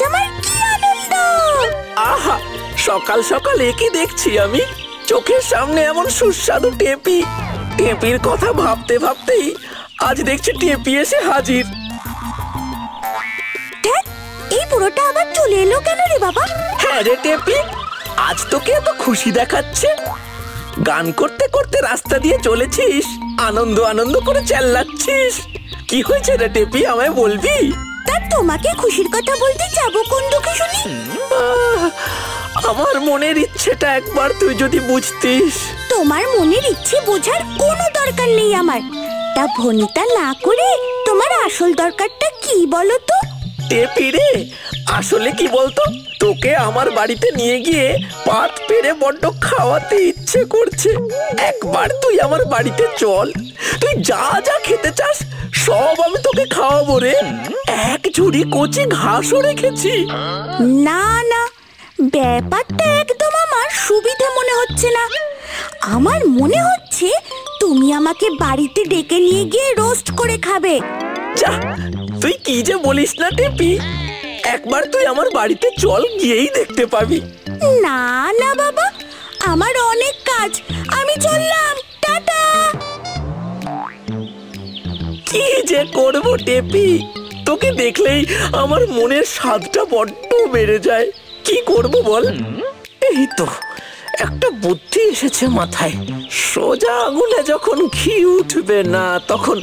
আমার কি আনন্দ! আহা, সকাল সকাল একে দেখছি আমি, চোখের সামনে এমন সুস্বাদু টেপি। টেপির কথা ভাবতে ভাবতেই আজ দেখছি টেপি এসে হাজির। এই বুড়োটা আবার চলে এলো কেন রে বাবা? হ্যাঁ রে টেপি, আজ তোকে এত খুশি দেখাচ্ছে। গান করতে করতে রাস্তা দিয়ে চলেছিস, আনন্দ আনন্দ করে চেল্লাচ্ছিস। কি হয়েছে রে টেপি, আমায় বলবি? তা তোমাকে খুশির কথা বলতে যাবো কোন দুঃখে শুনি? আমার মনের ইচ্ছেটা একবার তুই যদি বুঝতিস। তোমার মনের ইচ্ছে বোঝার কোনো দরকার নেই আমার। তা ভনিতা না করে তোমার আসল দরকারটা কি বলো তো? টেপি রে, আসলে কি বলতো, তোকে আমার বাড়িতে নিয়ে গিয়ে পাত পেরে বড্ড খাওয়াতে ইচ্ছে করছে। একবার তুই আমার বাড়িতে চল, তুই যা যা খেতে চাস সব আমি তোকে খাওয়াবো রে। এক ঝুড়ি কচি ঘাসও রেখেছি। না না, ব্যাপারটা একদম আমার সুবিধা মনে হচ্ছে না। আমার মনে হচ্ছে তুমি আমাকে বাড়িতে ডেকে নিয়ে গিয়ে রোস্ট করে খাবে। যা, তুই কি যে বলিস না টেপি, একবার তুই আমার বাড়িতে চল, গিয়েই দেখতে পাবি। না না বাবা, আমার অনেক কাজ, আমি চললাম, টাটা। কি যে করবো টেপি, তোকে দেখলেই আমার মনের স্বাদটা বড্ড বেড়ে যায়। কি করবো বল? এই তো একটা বুদ্ধি এসেছে মাথায়। সোজা আঙুলে যখন ঘি উঠবে না, তখন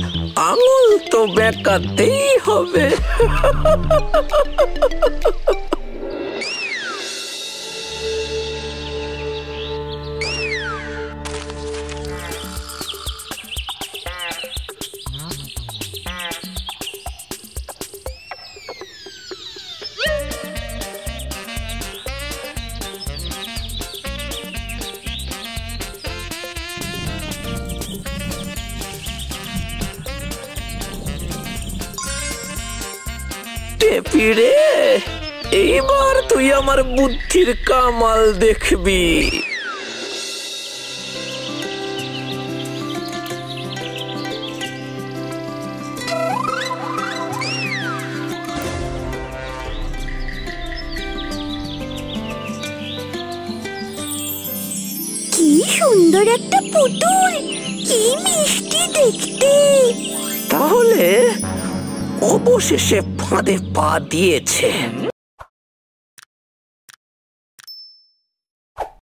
আঙুল তো বেঁকাতেই হবে। টেপি রে, এইবার তুই আমার বুদ্ধির কামাল দেখবি। কি সুন্দর একটা পুতুল, কি মিষ্টি দেখতে। তাহলে অবশেষে ফাঁদে পা দিয়েছে।